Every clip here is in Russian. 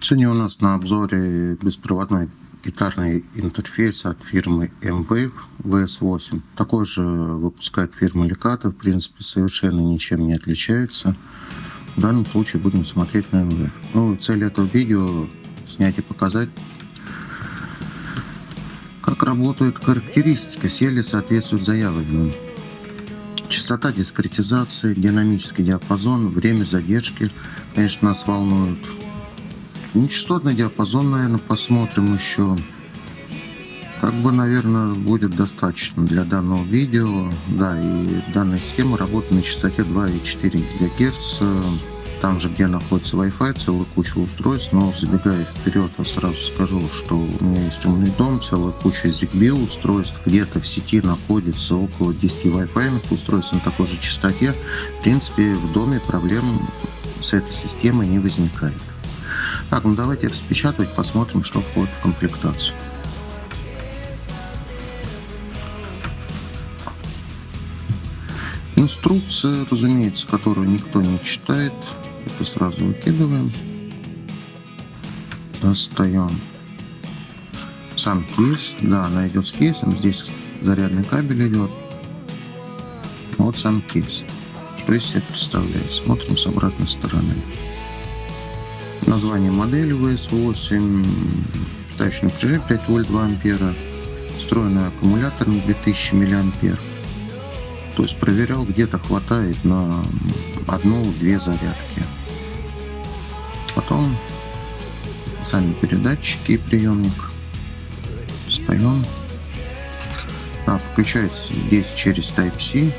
Сегодня у нас на обзоре беспроводной гитарный интерфейс от фирмы M-Wave VS8. Такой же выпускает фирма Leccato, в принципе, совершенно ничем не отличается. В данном случае будем смотреть на M-Wave. Цель этого видео — снять и показать, как работают характеристики, все ли соответствуют заявленным. Частота дискретизации, динамический диапазон, время задержки, конечно, нас волнует. Нечастотный диапазон, наверное, посмотрим еще. Наверное, будет достаточно для данного видео. Да, и данная система работает на частоте 2,4 ГГц. Там же, где находится Wi-Fi, целая куча устройств. Но забегая вперед, я сразу скажу, что у меня есть умный дом, целая куча ZigBee устройств. Где-то в сети находится около 10 Wi-Fi устройств на такой же частоте. В принципе, в доме проблем с этой системой не возникает. Так, давайте распечатывать, посмотрим, что входит в комплектацию. Инструкция, разумеется, которую никто не читает. Это сразу выкидываем. Достаем сам кейс. Да, она идет с кейсом. Здесь зарядный кабель идет. Вот сам кейс. Что из себя представляет? Смотрим с обратной стороны. Название модели VS8, питающее напряжение 5 вольт 2 ампера, встроенный аккумулятор на 2000 мА. То есть проверял, где-то хватает на 1-2 зарядки. Потом сами передатчики и приемник. Встаем. Включается здесь через Type-C.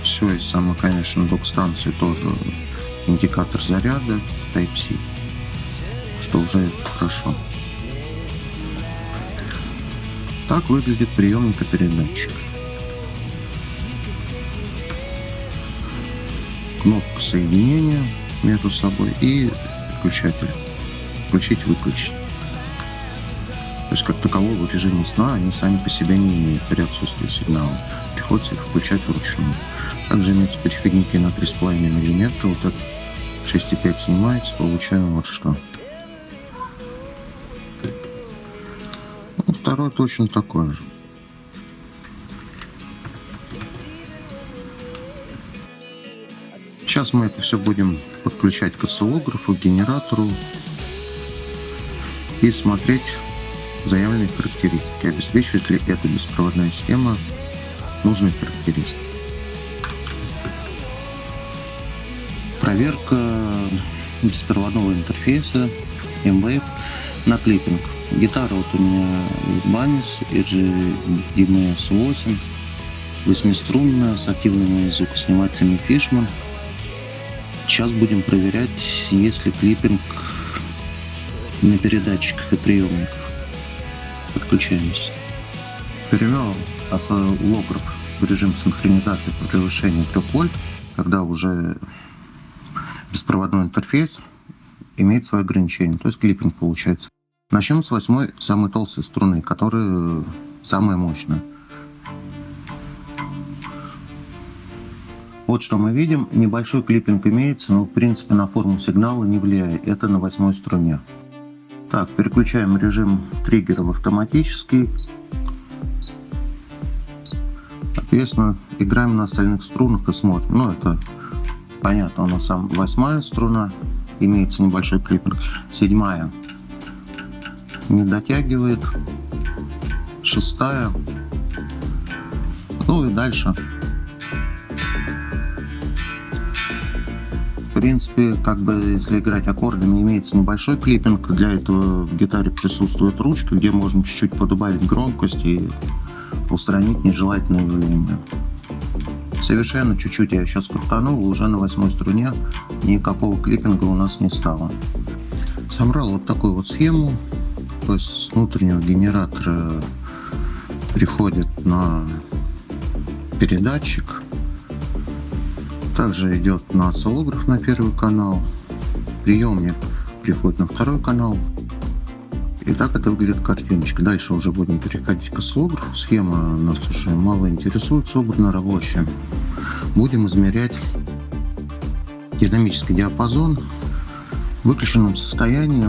Все, и сама, конечно, док-станции тоже. Индикатор заряда Type-C, что уже хорошо. Так выглядит приемник и передатчик. Кнопка соединения между собой и выключатель. Включить-выключить. То есть, как такового в режиме сна они сами по себе не имеют при отсутствии сигнала. Приходится их включать вручную. Также имеются переходники на 3,5 мм. Вот это 6,5 снимается, получаем вот что. Второй точно такой же. Сейчас мы это все будем подключать к осциллографу, к генератору и смотреть заявленные характеристики. Обеспечивает ли эта беспроводная система нужные характеристики. Проверка беспроводного интерфейса M-Wave на клиппинг. Гитара вот у меня Ibanez EG-DMS8, 8-струнная с активными звукоснимателями Fishman. Сейчас будем проверять, есть ли клиппинг на передатчиках и приемниках. Подключаемся. Перевел осциллограф в режим синхронизации по превышению 3 вольт, когда уже беспроводной интерфейс имеет свои ограничения, то есть клиппинг получается. Начнем с 8-й, самой толстой струны, которая самая мощная. Вот что мы видим. Небольшой клиппинг имеется, но в принципе на форму сигнала не влияет. Это на 8-й струне. Так, переключаем режим триггера в автоматический. Соответственно, играем на остальных струнах и смотрим. Это понятно, у нас 8-я струна, имеется небольшой клиппинг. 7-я не дотягивает. 6-я. И дальше. В принципе, если играть аккордами, имеется небольшой клиппинг. Для этого в гитаре присутствует ручка, где можно чуть-чуть подубавить громкость и устранить нежелательные явления. Совершенно чуть-чуть я сейчас крутанул, уже на 8-й струне никакого клиппинга у нас не стало. Собрал вот такую вот схему. То есть с внутреннего генератора приходит на передатчик. Также идет на осциллограф на 1-й канал. Приемник приходит на 2-й канал. И так это выглядит картиночка. Дальше уже будем переходить к осциллографу. Схема нас уже мало интересует, собрана рабочая. Будем измерять динамический диапазон, В выключенном состоянии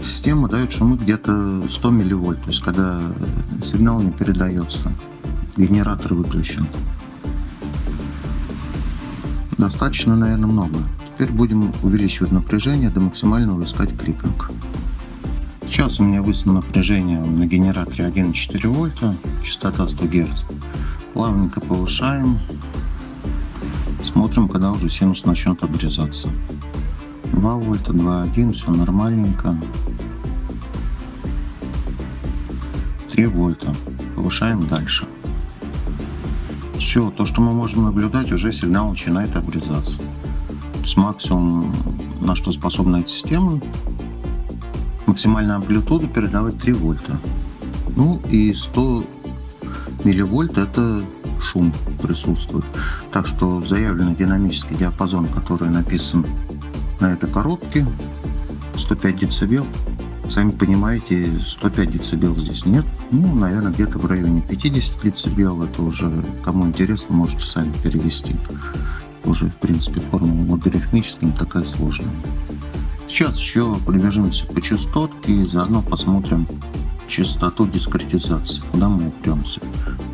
система дает шумы где-то 100 милливольт, то есть когда сигнал не передается, генератор выключен. Достаточно, наверное, много. Теперь будем увеличивать напряжение до максимального, искать клиппинг. Сейчас у меня выставлено напряжение на генераторе 1,4 вольта, частота 100 Гц. Плавненько повышаем. Смотрим, когда уже синус начнет обрезаться. 2 вольта, 2,1, все нормальненько. 3 вольта. Повышаем дальше. Все, то, что мы можем наблюдать, уже сигнал начинает обрезаться. То есть максимум, на что способна эта система, максимальную амплитуду передавать 3 вольта. Ну и 100 милливольт это шум присутствует. Так что заявленный динамический диапазон, который написан на этой коробке, 105 дБ. Сами понимаете, 105 дБ здесь нет. Ну, наверное, где-то в районе 50 дБ. Это уже, кому интересно, можете сами перевести. Уже, в принципе, формула логарифмическая не такая сложная. Сейчас еще пробежимся по частотке и заодно посмотрим частоту дискретизации, куда мы упремся.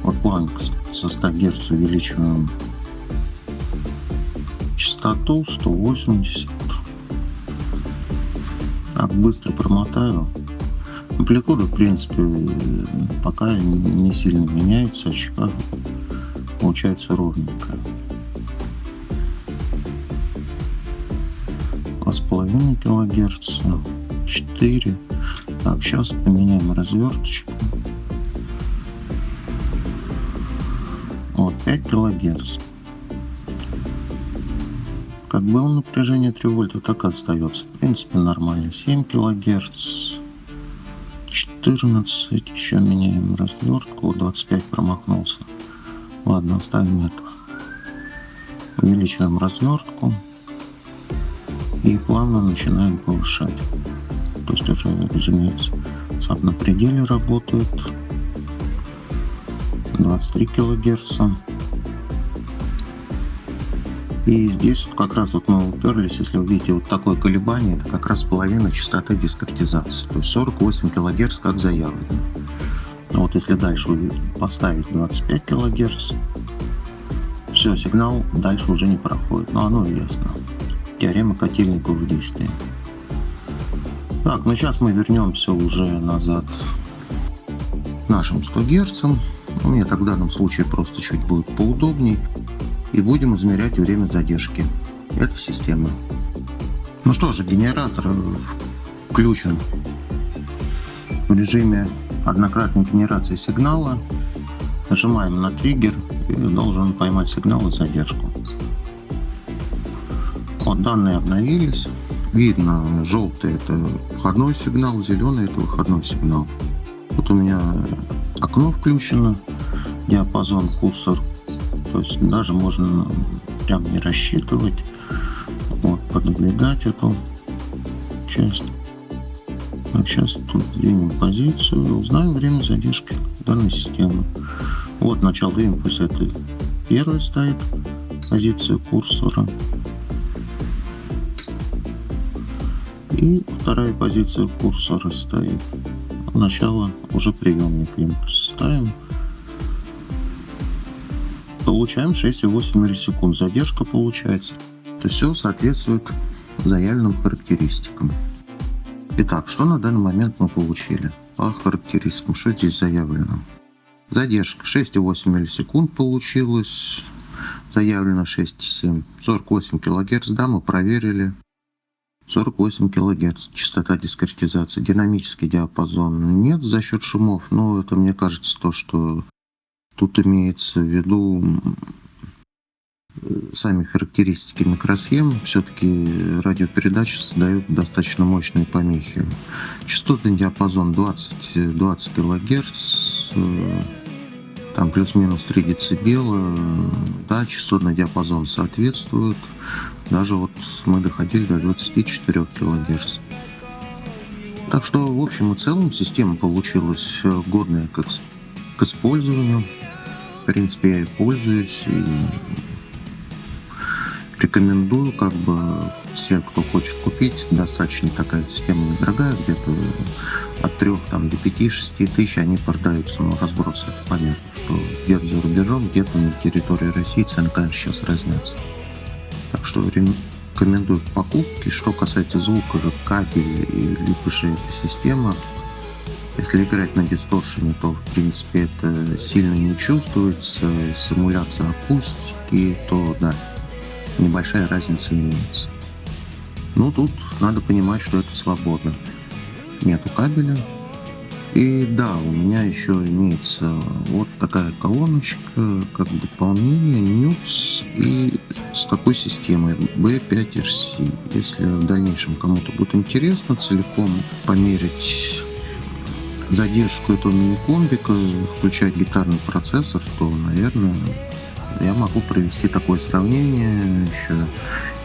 Вот плавненько со 100 Гц увеличиваем частоту 180. Так, быстро промотаю. Амплитуда, в принципе, пока не сильно меняется, очага получается ровненькая. 2,5 кГц, 4. Так, сейчас поменяем разверточку. Вот, 5 кГц. Как было напряжение 3 вольта, так и остается. В принципе, нормально. 7 кГц, 14. Еще меняем развертку. 25 промахнулся. Ладно, оставим это. Увеличиваем развертку. И плавно начинаем повышать. То есть уже, разумеется, сам на пределе работает. 23 кГц. И здесь вот как раз вот мы уперлись, если вы видите вот такое колебание, это как раз половина частоты дискретизации. То есть 48 кГц как заявлено. Но вот если дальше поставить 25 кГц, все, сигнал дальше уже не проходит. Но оно ясно. Теорема Котельникова в действии. Так, ну сейчас мы вернемся уже назад к нашим 100 Гц. Мне так в данном случае просто чуть будет поудобней. И будем измерять время задержки этой системы. Ну что же, генератор включен в режиме однократной генерации сигнала. Нажимаем на триггер и должен поймать сигнал и задержку. Вот данные обновились. Видно, желтый это входной сигнал, зеленый это выходной сигнал. Вот у меня окно включено, диапазон, курсор. То есть даже можно прям не рассчитывать. Вот, подвигать эту часть. Так, сейчас тут сдвинем позицию и узнаем время задержки данной системы. Вот начало импульса, это первая стоит позиция курсора. И вторая позиция курсора стоит. Начало уже приемник импульса ставим. Получаем 6,8 миллисекунд. Задержка получается. То есть все соответствует заявленным характеристикам. Итак, что на данный момент мы получили? По характеристикам, что здесь заявлено? Задержка 6,8 миллисекунд получилось. Заявлено 6,7. 48 кГц, да, мы проверили. 48 кГц частота дискретизации. Динамический диапазон нет за счет шумов, но это, мне кажется, то, что тут имеется в виду сами характеристики микросхем. Все-таки радиопередачи создают достаточно мощные помехи. Частотный диапазон 20 кГц, там плюс-минус 3 дБ. Да, частотный диапазон соответствует. Даже вот мы доходили до 24 кГц. Так что, в общем и целом, система получилась годная к использованию. В принципе, я и пользуюсь. Рекомендую, как бы, все, кто хочет купить, достаточно такая система недорогая, где-то от 3 там, до 5-6 тысяч они продаются, ну, разброс, это понятно, что где-то за рубежом, где-то на территории России цены, конечно, сейчас разнятся. Так что рекомендую к покупке. Что касается звука, кабель и либо же эта система, если играть на дисторшене, то, в принципе, это сильно не чувствуется. Симуляция акустики, то, да, небольшая разница имеется. Ну, тут надо понимать, что это свободно. Нету кабеля. И да, у меня еще имеется вот такая колоночка, как дополнение, NUX, и с такой системой B5RC. Если в дальнейшем кому-то будет интересно целиком померить задержку этого мини-комбика, включать гитарный процессор, то, наверное, я могу провести такое сравнение. Еще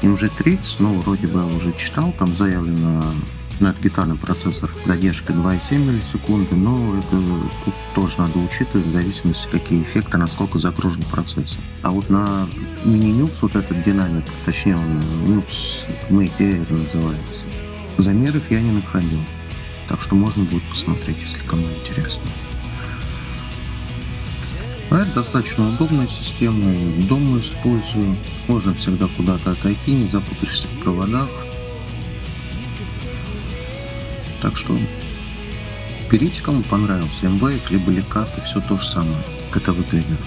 MG30, ну, вроде бы я уже читал, там заявлено на этот гитарный процессор задержка 2,7 миллисекунды, но это тут тоже надо учитывать в зависимости, какие эффекты, насколько загружен процессор. А вот на мини-NUX вот этот динамик, точнее он NUX Mate называется, замеров я не находил. Так что можно будет посмотреть, если кому интересно. А это достаточно удобная система, дома использую. Можно всегда куда-то отойти, не запутаешься в проводах. Так что берите, кому понравился MV, либо лекарты, все то же самое, как это выглядит.